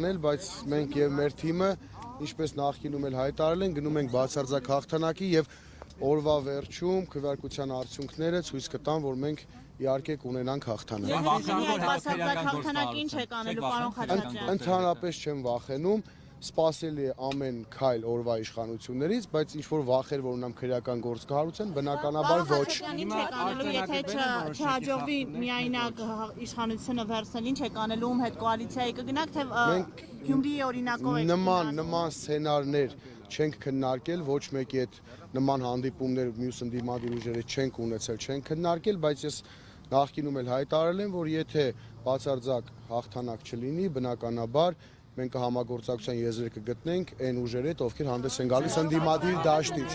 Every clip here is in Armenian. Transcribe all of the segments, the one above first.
անել, բայց մենք եւ մեր թիմը, ինչպես նախկինում էլ հայտարարել են, գնում ենք բացարձակ հաղթանակի եւ օրվա վերջում քվեարկության արդյունքները ցույց կտան, որ մենք իհարկե կունենանք հաղթանակ։ Բացարձակ հաղթանակի ինչ եք անելու, պարոն Խաչատրյան։ Ընդհանրապես չեմ վախենում, սպասելի է ամեն քայլ օրվա իշխանություններից, բայց ինչ որ վախեր, որ ունեմ քրեական գործ կհարուցեն, բնականաբար ոչ։ Ինչ եք անելու, եթե չհաջողվի միայնակ իշխանությունը վերցնել, ինչ եք անելու, ում հետ կոալիցիայի կգնաք, թե Գյումրիի օրինակով եք նման սցենարներ չենք քննարկել, ոչ մեկի հետ նման հանդիպումներ մյուս ընդդիմադիր ուժերի չենք ունեցել, չենք քննարկել, բայց ես նախկինում էլ հայտարարել եմ, որ եթե բացարձակ հաղթանակ չլինի, բնականաբար մենք կհամագործակցության եզրեր կգտնենք այն ուժերի հետ, ովքեր հանդես են գալիս ընդդիմադիր դաշտից։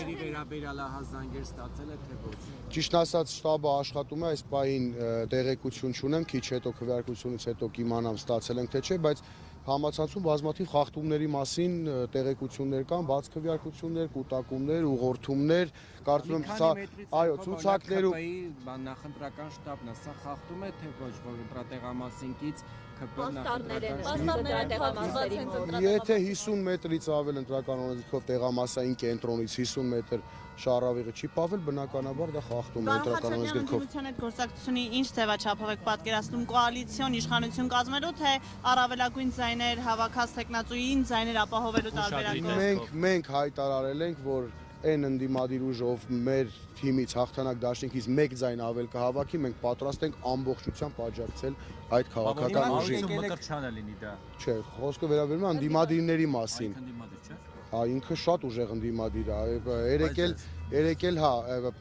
Ճիշտ ասած, շտաբը աշխատում է, այս պահին տեղեկություն չունեմ, քիչ հետո քվեարկությունից հետո կիմանամ ստացել ենք թե չէ, բայց համացանցում բազմաթիվ խախտումների մասին տեղեկություններ կան, բաց քվեարկություններ, կուտակումներ, ուղղորդումներ, կարծում եմ սա այո, ցուցակներ ու նախընտրական շտաբն է, սա խախտում է թե ոչ, որ ընտրատեղամասինքից Եթե 50 մետրից ավել ընտրական օրենսգրքով տեղամասային կենտրոնից 50 մետր շարավիղը չի պավել, բնականաբար դա խախտում է ընտրական օրենսգրքով։ Խաչատրյան հետ գործակցությունի ինչ ձևաչափով եք պատկերացնում, կոալիցիոն իշխանություն կազմելու, թե առավելագույն ձայներ հավաքած տեխնացուին ձայներ ապահովելու տարբերակով։ Մենք հայտարարել ենք, որ այն ընդդիմադիր ուժը, ով մեր թիմից հաղթանակ դաշինքից մեկ ձայն ավել կհավաքի, մենք պատրաստ ենք ամբողջությամբ աջակցել այդ քաղաքական ուժին։ Չէ, խոսքը վերաբերում է ընդդիմադիրների մասին։ Հա, ինքը շատ ուժեղ ընդդիմադիր է։ Երեք էլ հա,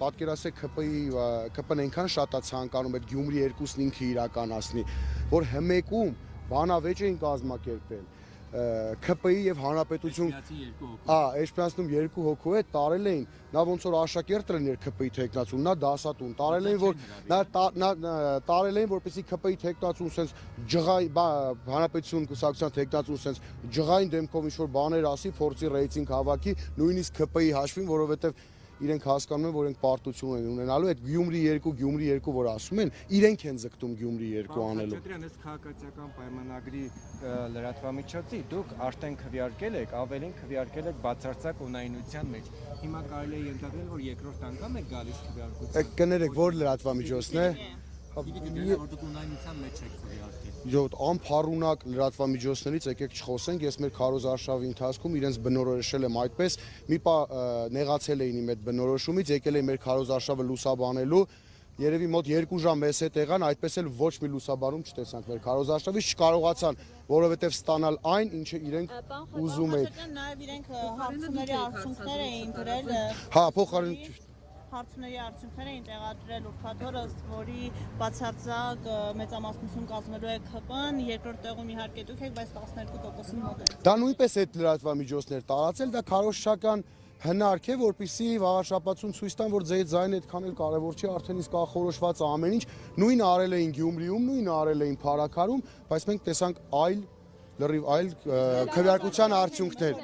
պատկերացրեք ԿՊ-ն այնքան շատ է ցանկանում այդ Գյումրի 2-ն ինքը իրականացնի, որ հմեկում բանավեճ էին կազմակերպել։ ԿՊ-ի եւ հանրապետություն էջպրանցնում երկու հոգու հետ տարել էին, նա ոնց որ աշակերտ լիներ ԿՊ-ի տեխնացուն, նա դասատուն, տարել էին, որ տարել էին, որպեսզի ԿՊ-ի տեխնացուն sense ջղային հանրապետություն կուսակցության տեխնացուն sense ջղային դեմքով ինչ որ բաներ ասի, փորձի ռեյտինգ հավաքի, նույնիսկ ԿՊ-ի հաշվին, որովհետեւ իրենք հասկանում են, որ իրենք պարտություն են ունենալու, այդ Գյումրի 2, որ ասում են, իրենք են ձգտում Գյումրի 2 անելու։ Խաչատրյան, այս քաղաքացիական պայմանագրի լրատվամիջոցի դուք արդեն քվեարկել եք, ավելին քվեարկել եք բացարձակ օնայնության մեջ։ Հիմա կարելի է ենթադրել, որ երկրորդ անգամ եք գալիս քվեարկության։ Կներեք, որ լրատվամիջոցն է։ Անփառունակ լրատվամիջոցներից եկեք չխոսենք, ես մեր քարոզարշավի ընթացքում իրենց բնորոշել եմ այդպես, մի պա նեղացել էին իմ այդ բնորոշումից, եկել էին մեր քարոզարշավը լուսաբանելու, երևի մոտ 2 ժամ մեզ հետ եղան, այդպես էլ ոչ մի լուսաբանում չտեսանք մեր քարոզարշավից, չկարողացան, որովհետև ստանալ այն, ինչը իրենք ուզում էին։ Նաև իրենք հարցումների արդյունքներ էին դրել։ Հա, փոխարեն Հարցումների արդյունքներ էին տեղադրել ուրբաթ օրը, ըստ որի բացարձակ մեծամասնություն կազմելու է ԿՊ-ն, երկրորդ տեղում իհարկե դուք եք, բայց 12%-ի մոտ է։ Դա նույնպես այդ լրատվամիջոցներ տարածել, դա քարոզչական հնարք է, որպեսզի վաղաշաբաթում ցույց տան, որ ձեր ձայնը այդքան էլ կարևոր չի, արդեն իսկ ախորոշված է ամեն ինչ, նույնը արել էին Գյումրիում, նույնը արել էին Փարաքարում, բայց մենք տեսանք այլ քվեարկության արդյունքներ։